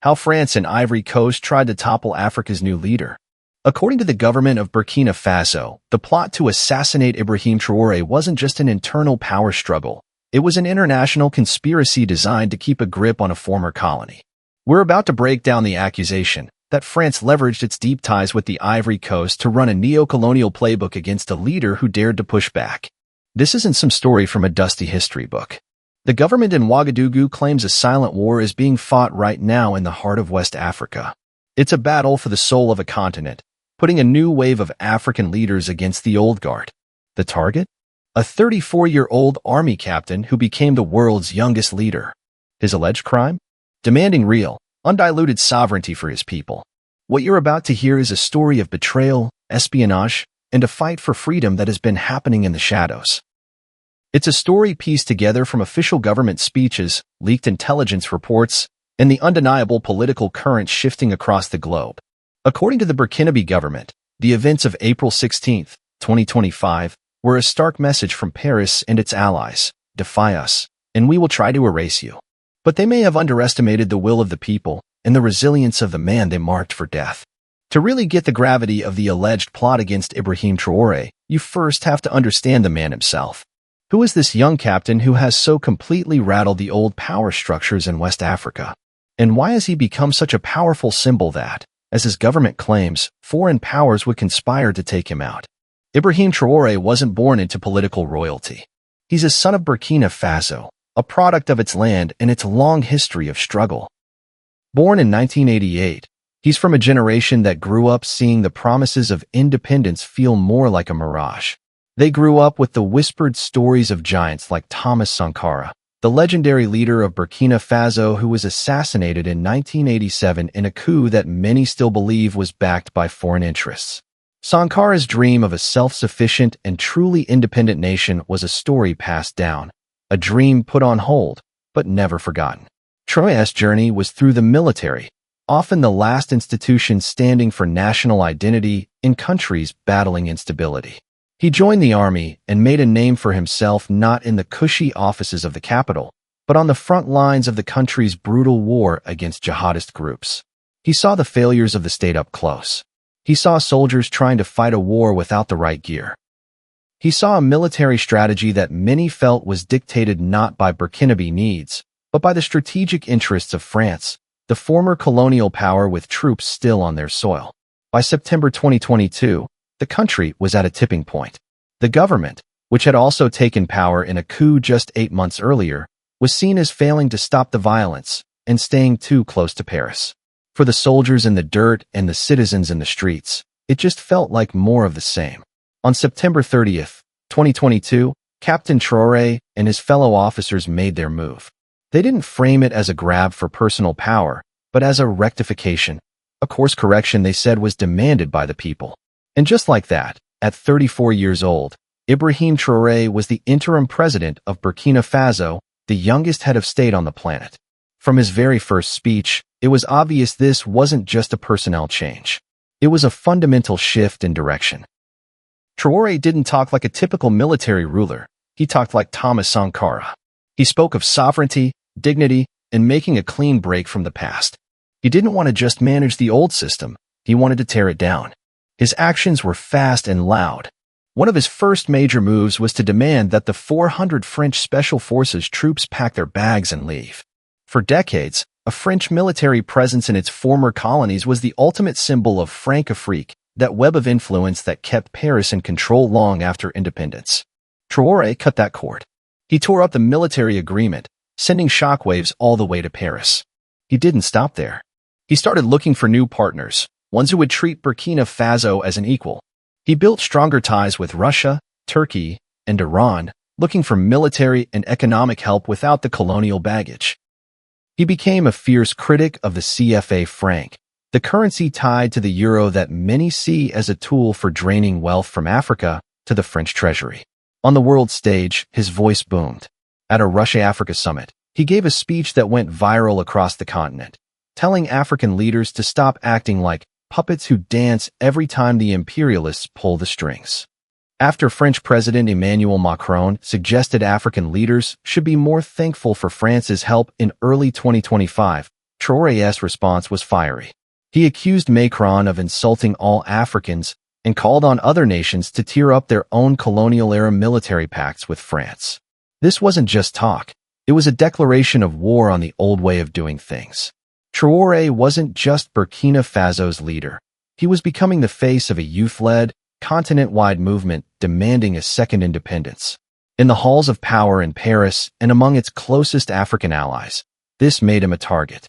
How France and Ivory Coast tried to topple Africa's new leader. According to the government of Burkina Faso, the plot to assassinate Ibrahim Traoré wasn't just an internal power struggle. It was an international conspiracy designed to keep a grip on a former colony. We're about to break down the accusation that France leveraged its deep ties with the Ivory Coast to run a neo-colonial playbook against a leader who dared to push back. This isn't some story from a dusty history book. The government in Ouagadougou claims a silent war is being fought right now in the heart of West Africa. It's a battle for the soul of a continent, putting a new wave of African leaders against the old guard. The target? A 34-year-old army captain who became the world's youngest leader. His alleged crime? Demanding real, undiluted sovereignty for his people. What you're about to hear is a story of betrayal, espionage, and a fight for freedom that has been happening in the shadows. It's a story pieced together from official government speeches, leaked intelligence reports, and the undeniable political currents shifting across the globe. According to the Burkinabe government, the events of April 16, 2025, were a stark message from Paris and its allies: defy us, and we will try to erase you. But they may have underestimated the will of the people and the resilience of the man they marked for death. To really get the gravity of the alleged plot against Ibrahim Traoré, you first have to understand the man himself. Who is this young captain who has so completely rattled the old power structures in West Africa? And why has he become such a powerful symbol that, as his government claims, foreign powers would conspire to take him out? Ibrahim Traoré wasn't born into political royalty. He's a son of Burkina Faso, a product of its land and its long history of struggle. Born in 1988, he's from a generation that grew up seeing the promises of independence feel more like a mirage. They grew up with the whispered stories of giants like Thomas Sankara, the legendary leader of Burkina Faso who was assassinated in 1987 in a coup that many still believe was backed by foreign interests. Sankara's dream of a self-sufficient and truly independent nation was a story passed down, a dream put on hold, but never forgotten. Traoré's journey was through the military, often the last institution standing for national identity in countries battling instability. He joined the army and made a name for himself not in the cushy offices of the capital, but on the front lines of the country's brutal war against jihadist groups. He saw the failures of the state up close. He saw soldiers trying to fight a war without the right gear. He saw a military strategy that many felt was dictated not by Burkinabe needs, but by the strategic interests of France, the former colonial power with troops still on their soil. By September 2022, the country was at a tipping point. The government, which had also taken power in a coup just 8 months earlier, was seen as failing to stop the violence and staying too close to Paris. For the soldiers in the dirt and the citizens in the streets, it just felt like more of the same. On September 30th, 2022, Captain Traoré and his fellow officers made their move. They didn't frame it as a grab for personal power, but as a rectification, a course correction they said was demanded by the people. And just like that, at 34 years old, Ibrahim Traoré was the interim president of Burkina Faso, the youngest head of state on the planet. From his very first speech, it was obvious this wasn't just a personnel change. It was a fundamental shift in direction. Traoré didn't talk like a typical military ruler. He talked like Thomas Sankara. He spoke of sovereignty, dignity, and making a clean break from the past. He didn't want to just manage the old system. He wanted to tear it down. His actions were fast and loud. One of his first major moves was to demand that the 400 French Special Forces troops pack their bags and leave. For decades, a French military presence in its former colonies was the ultimate symbol of Francafrique, that web of influence that kept Paris in control long after independence. Traoré cut that cord. He tore up the military agreement, sending shockwaves all the way to Paris. He didn't stop there. He started looking for new partners, ones who would treat Burkina Faso as an equal. He built stronger ties with Russia, Turkey, and Iran, looking for military and economic help without the colonial baggage. He became a fierce critic of the CFA franc, the currency tied to the euro that many see as a tool for draining wealth from Africa to the French treasury. On the world stage, his voice boomed. At a Russia-Africa summit, he gave a speech that went viral across the continent, telling African leaders to stop acting like puppets who dance every time the imperialists pull the strings. After French President Emmanuel Macron suggested African leaders should be more thankful for France's help in early 2025, Traoré's response was fiery. He accused Macron of insulting all Africans and called on other nations to tear up their own colonial-era military pacts with France. This wasn't just talk. It was a declaration of war on the old way of doing things. Traoré wasn't just Burkina Faso's leader. He was becoming the face of a youth-led, continent-wide movement demanding a second independence. In the halls of power in Paris and among its closest African allies, this made him a target.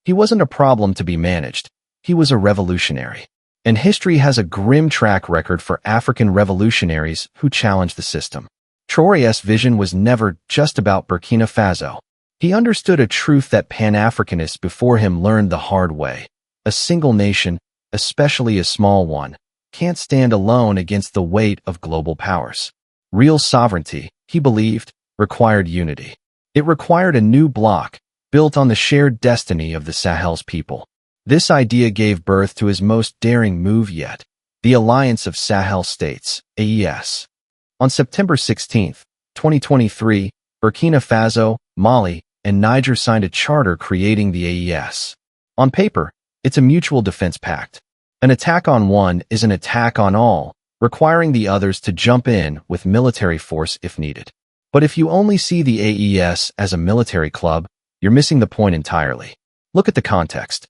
He wasn't a problem to be managed. He was a revolutionary. And history has a grim track record for African revolutionaries who challenged the system. Traoré's vision was never just about Burkina Faso. He understood a truth that Pan-Africanists before him learned the hard way. A single nation, especially a small one, can't stand alone against the weight of global powers. Real sovereignty, he believed, required unity. It required a new bloc, built on the shared destiny of the Sahel's people. This idea gave birth to his most daring move yet, the Alliance of Sahel States, AES. On September 16, 2023, Burkina Faso, Mali, and Niger signed a charter creating the AES. On paper, it's a mutual defense pact. An attack on one is an attack on all, requiring the others to jump in with military force if needed. But if you only see the AES as a military club, you're missing the point entirely. Look at the context.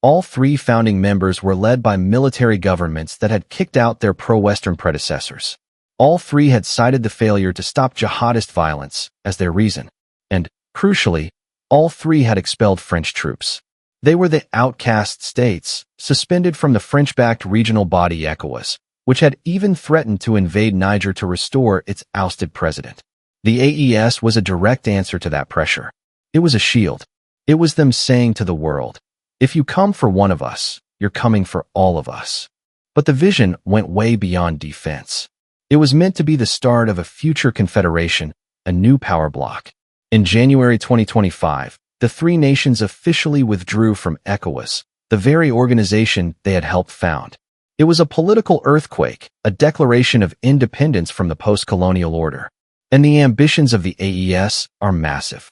All three founding members were led by military governments that had kicked out their pro-Western predecessors. All three had cited the failure to stop jihadist violence as their reason. And, crucially, all three had expelled French troops. They were the outcast states, suspended from the French-backed regional body ECOWAS, which had even threatened to invade Niger to restore its ousted president. The AES was a direct answer to that pressure. It was a shield. It was them saying to the world, if you come for one of us, you're coming for all of us. But the vision went way beyond defense. It was meant to be the start of a future confederation, a new power bloc. In January 2025, the three nations officially withdrew from ECOWAS, the very organization they had helped found. It was a political earthquake, a declaration of independence from the post-colonial order. And the ambitions of the AES are massive.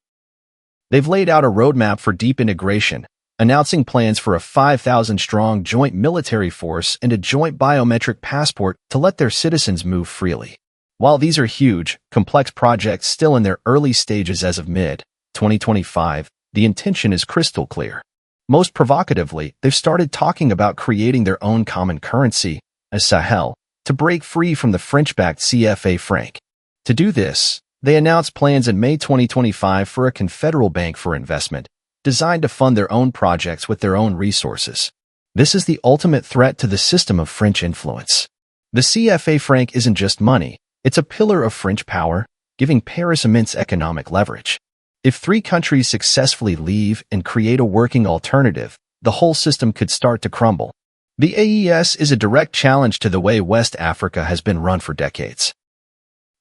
They've laid out a roadmap for deep integration, announcing plans for a 5,000-strong joint military force and a joint biometric passport to let their citizens move freely. While these are huge, complex projects still in their early stages as of mid-2025, the intention is crystal clear. Most provocatively, they've started talking about creating their own common currency, as Sahel, to break free from the French-backed CFA franc. To do this, they announced plans in May 2025 for a confederal bank for investment, designed to fund their own projects with their own resources. This is the ultimate threat to the system of French influence. The CFA franc isn't just money, it's a pillar of French power, giving Paris immense economic leverage. If three countries successfully leave and create a working alternative, the whole system could start to crumble. The AES is a direct challenge to the way West Africa has been run for decades.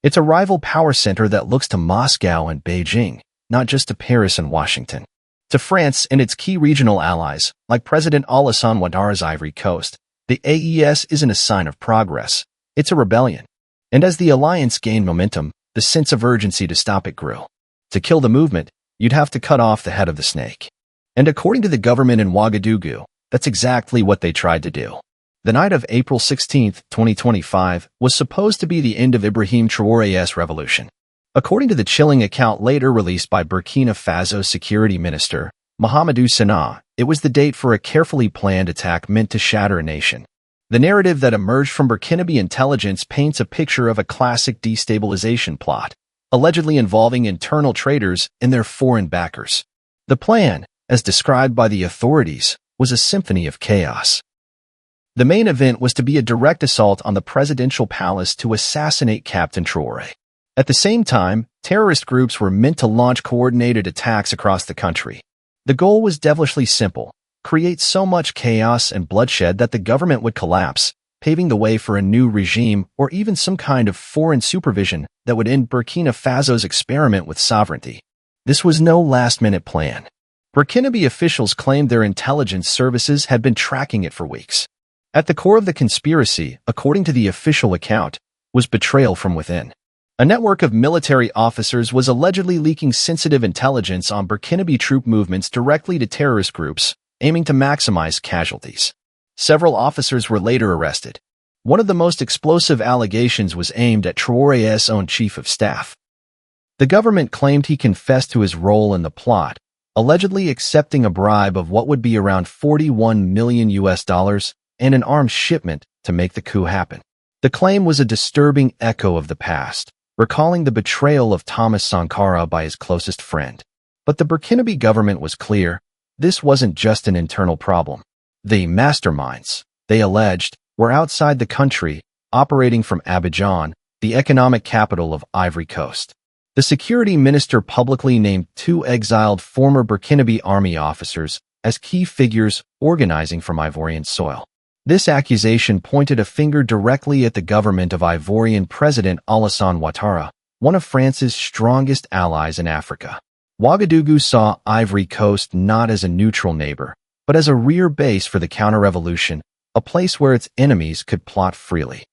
It's a rival power center that looks to Moscow and Beijing, not just to Paris and Washington. To France and its key regional allies, like President Alassane Ouattara's Ivory Coast, the AES isn't a sign of progress, it's a rebellion. And as the alliance gained momentum, the sense of urgency to stop it grew. To kill the movement, you'd have to cut off the head of the snake. And according to the government in Ouagadougou, that's exactly what they tried to do. The night of April 16, 2025, was supposed to be the end of Ibrahim Traoré's revolution. According to the chilling account later released by Burkina Faso Security Minister, Mahamadou Sanaa, it was the date for a carefully planned attack meant to shatter a nation. The narrative that emerged from Burkinabe intelligence paints a picture of a classic destabilization plot, allegedly involving internal traitors and their foreign backers. The plan, as described by the authorities, was a symphony of chaos. The main event was to be a direct assault on the presidential palace to assassinate Captain Traoré. At the same time, terrorist groups were meant to launch coordinated attacks across the country. The goal was devilishly simple: create so much chaos and bloodshed that the government would collapse, paving the way for a new regime or even some kind of foreign supervision that would end Burkina Faso's experiment with sovereignty. This was no last-minute plan. Burkinabe officials claimed their intelligence services had been tracking it for weeks. At the core of the conspiracy, according to the official account, was betrayal from within. A network of military officers was allegedly leaking sensitive intelligence on Burkinabe troop movements directly to terrorist groups, aiming to maximize casualties. Several officers were later arrested. One of the most explosive allegations was aimed at Traoré's own chief of staff. The government claimed he confessed to his role in the plot, allegedly accepting a bribe of what would be around $41 million and an arms shipment to make the coup happen. The claim was a disturbing echo of the past, recalling the betrayal of Thomas Sankara by his closest friend. But the Burkinabe government was clear. This wasn't just an internal problem. The masterminds, they alleged, were outside the country, operating from Abidjan, the economic capital of Ivory Coast. The security minister publicly named 2 exiled former Burkinabe army officers as key figures organizing from Ivorian soil. This accusation pointed a finger directly at the government of Ivorian President Alassane Ouattara, one of France's strongest allies in Africa. Ouagadougou saw Ivory Coast not as a neutral neighbor, but as a rear base for the counter-revolution, a place where its enemies could plot freely.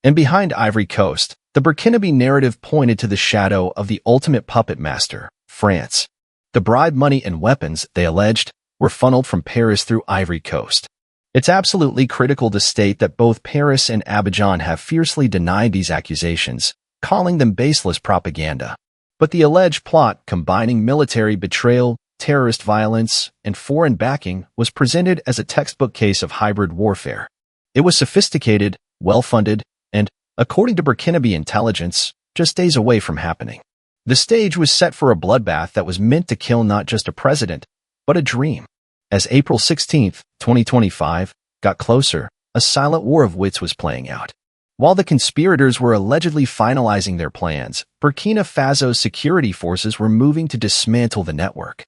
And behind Ivory Coast, the Burkinabe narrative pointed to the shadow of the ultimate puppet master, France. The bribe money and weapons, they alleged, were funneled from Paris through Ivory Coast. It's absolutely critical to state that both Paris and Abidjan have fiercely denied these accusations, calling them baseless propaganda. But the alleged plot, combining military betrayal, terrorist violence, and foreign backing, was presented as a textbook case of hybrid warfare. It was sophisticated, well-funded, and, according to Burkinabe intelligence, just days away from happening. The stage was set for a bloodbath that was meant to kill not just a president, but a dream. As April 16, 2025, got closer, a silent war of wits was playing out. While the conspirators were allegedly finalizing their plans, Burkina Faso's security forces were moving to dismantle the network.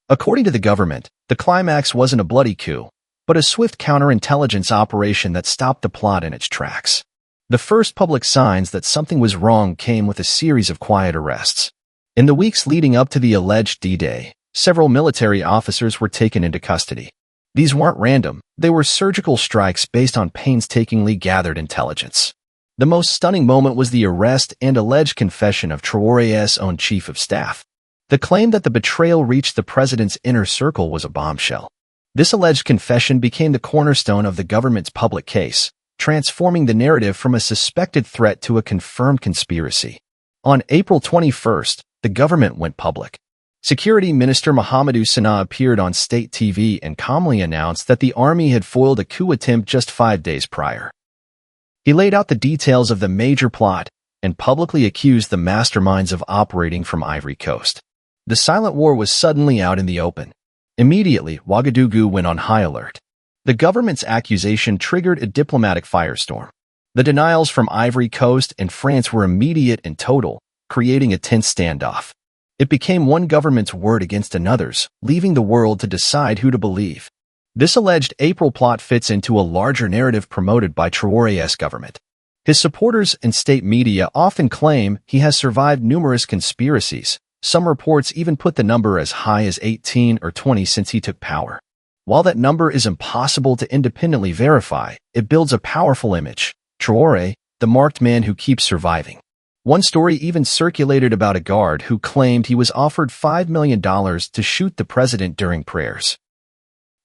According to the government, the climax wasn't a bloody coup, but a swift counterintelligence operation that stopped the plot in its tracks. The first public signs that something was wrong came with a series of quiet arrests. In the weeks leading up to the alleged D-Day, several military officers were taken into custody. These weren't random, they were surgical strikes based on painstakingly gathered intelligence. The most stunning moment was the arrest and alleged confession of Traoré's own chief of staff. The claim that the betrayal reached the president's inner circle was a bombshell. This alleged confession became the cornerstone of the government's public case, transforming the narrative from a suspected threat to a confirmed conspiracy. On April 21st, the government went public. Security Minister Mahamadou Sana appeared on state TV and calmly announced that the army had foiled a coup attempt just 5 days prior. He laid out the details of the major plot and publicly accused the masterminds of operating from Ivory Coast. The silent war was suddenly out in the open. Immediately, Ouagadougou went on high alert. The government's accusation triggered a diplomatic firestorm. The denials from Ivory Coast and France were immediate and total, creating a tense standoff. It became one government's word against another's, leaving the world to decide who to believe. This alleged April plot fits into a larger narrative promoted by Traoré's government. His supporters and state media often claim he has survived numerous conspiracies. Some reports even put the number as high as 18 or 20 since he took power. While that number is impossible to independently verify, it builds a powerful image. Traoré, the marked man who keeps surviving. One story even circulated about a guard who claimed he was offered $5 million to shoot the president during prayers.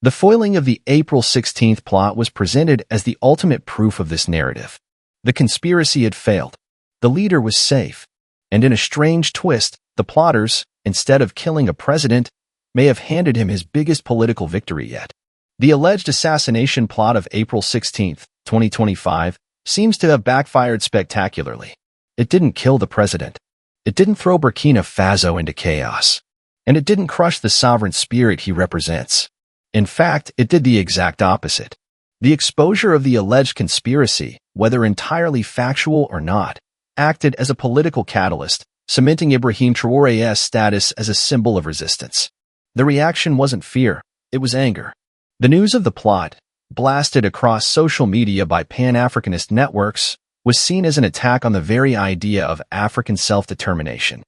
The foiling of the April 16th plot was presented as the ultimate proof of this narrative. The conspiracy had failed. The leader was safe. And in a strange twist, the plotters, instead of killing a president, may have handed him his biggest political victory yet. The alleged assassination plot of April 16, 2025, seems to have backfired spectacularly. It didn't kill the president. It didn't throw Burkina Faso into chaos. And it didn't crush the sovereign spirit he represents. In fact, it did the exact opposite. The exposure of the alleged conspiracy, whether entirely factual or not, acted as a political catalyst, cementing Ibrahim Traoré's status as a symbol of resistance. The reaction wasn't fear, it was anger. The news of the plot, blasted across social media by Pan-Africanist networks, was seen as an attack on the very idea of African self-determination.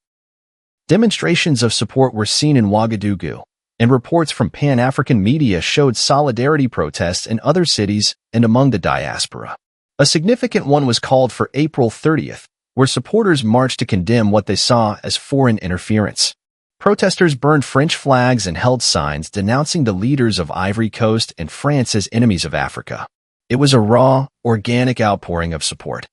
Demonstrations of support were seen in Ouagadougou, and reports from Pan-African media showed solidarity protests in other cities and among the diaspora. A significant one was called for April 30th, where supporters marched to condemn what they saw as foreign interference. Protesters burned French flags and held signs denouncing the leaders of Ivory Coast and France as enemies of Africa. It was a raw, organic outpouring of support.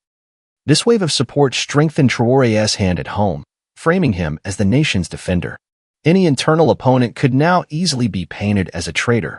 This wave of support strengthened Traoré's hand at home, framing him as the nation's defender. Any internal opponent could now easily be painted as a traitor.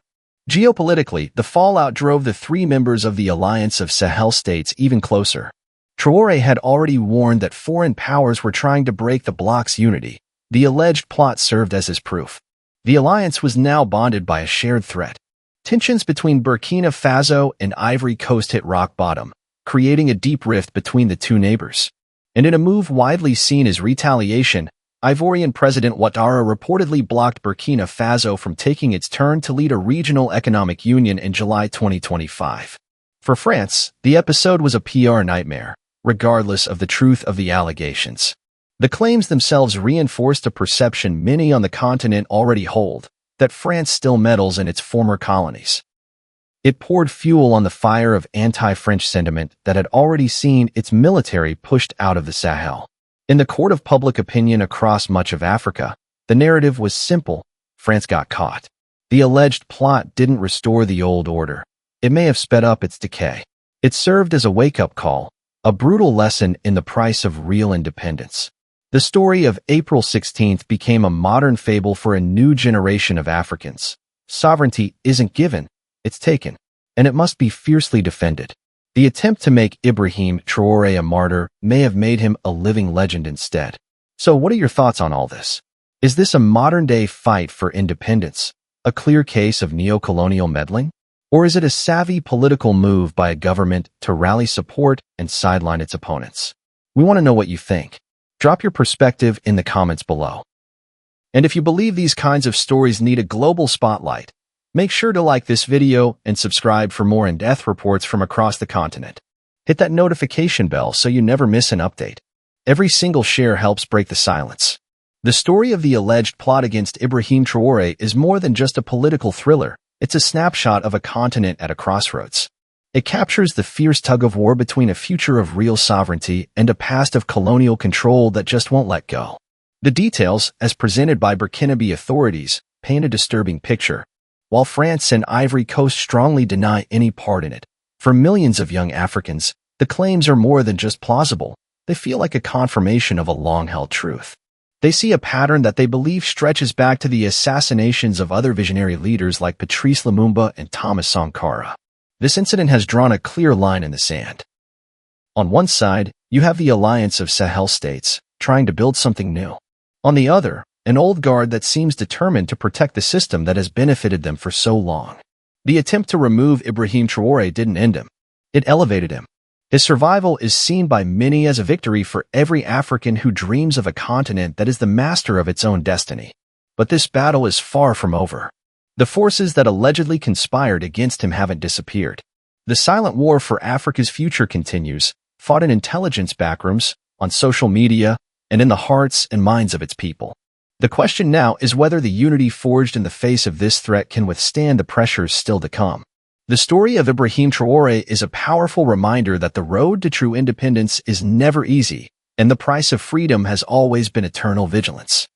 Geopolitically, the fallout drove the three members of the Alliance of Sahel states even closer. Traoré had already warned that foreign powers were trying to break the bloc's unity. The alleged plot served as his proof. The alliance was now bonded by a shared threat. Tensions between Burkina Faso and Ivory Coast hit rock bottom, creating a deep rift between the two neighbors. And in a move widely seen as retaliation, Ivorian President Ouattara reportedly blocked Burkina Faso from taking its turn to lead a regional economic union in July 2025. For France, the episode was a PR nightmare, regardless of the truth of the allegations. The claims themselves reinforced a perception many on the continent already hold, that France still meddles in its former colonies. It poured fuel on the fire of anti-French sentiment that had already seen its military pushed out of the Sahel. In the court of public opinion across much of Africa, the narrative was simple: France got caught. The alleged plot didn't restore the old order. It may have sped up its decay. It served as a wake-up call, a brutal lesson in the price of real independence. The story of April 16th became a modern fable for a new generation of Africans. Sovereignty isn't given, it's taken, and it must be fiercely defended. The attempt to make Ibrahim Traoré a martyr may have made him a living legend instead. So what are your thoughts on all this? Is this a modern-day fight for independence, a clear case of neo-colonial meddling? Or is it a savvy political move by a government to rally support and sideline its opponents? We want to know what you think. Drop your perspective in the comments below. And if you believe these kinds of stories need a global spotlight, make sure to like this video and subscribe for more in-depth reports from across the continent. Hit that notification bell so you never miss an update. Every single share helps break the silence. The story of the alleged plot against Ibrahim Traoré is more than just a political thriller. It's a snapshot of a continent at a crossroads. It captures the fierce tug-of-war between a future of real sovereignty and a past of colonial control that just won't let go. The details, as presented by Burkinabe authorities, paint a disturbing picture, while France and Ivory Coast strongly deny any part in it. For millions of young Africans, the claims are more than just plausible. They feel like a confirmation of a long-held truth. They see a pattern that they believe stretches back to the assassinations of other visionary leaders like Patrice Lumumba and Thomas Sankara. This incident has drawn a clear line in the sand. On one side, you have the Alliance of Sahel states, trying to build something new. On the other, an old guard that seems determined to protect the system that has benefited them for so long. The attempt to remove Ibrahim Traoré didn't end him. It elevated him. His survival is seen by many as a victory for every African who dreams of a continent that is the master of its own destiny. But this battle is far from over. The forces that allegedly conspired against him haven't disappeared. The silent war for Africa's future continues, fought in intelligence backrooms, on social media, and in the hearts and minds of its people. The question now is whether the unity forged in the face of this threat can withstand the pressures still to come. The story of Ibrahim Traoré is a powerful reminder that the road to true independence is never easy, and the price of freedom has always been eternal vigilance.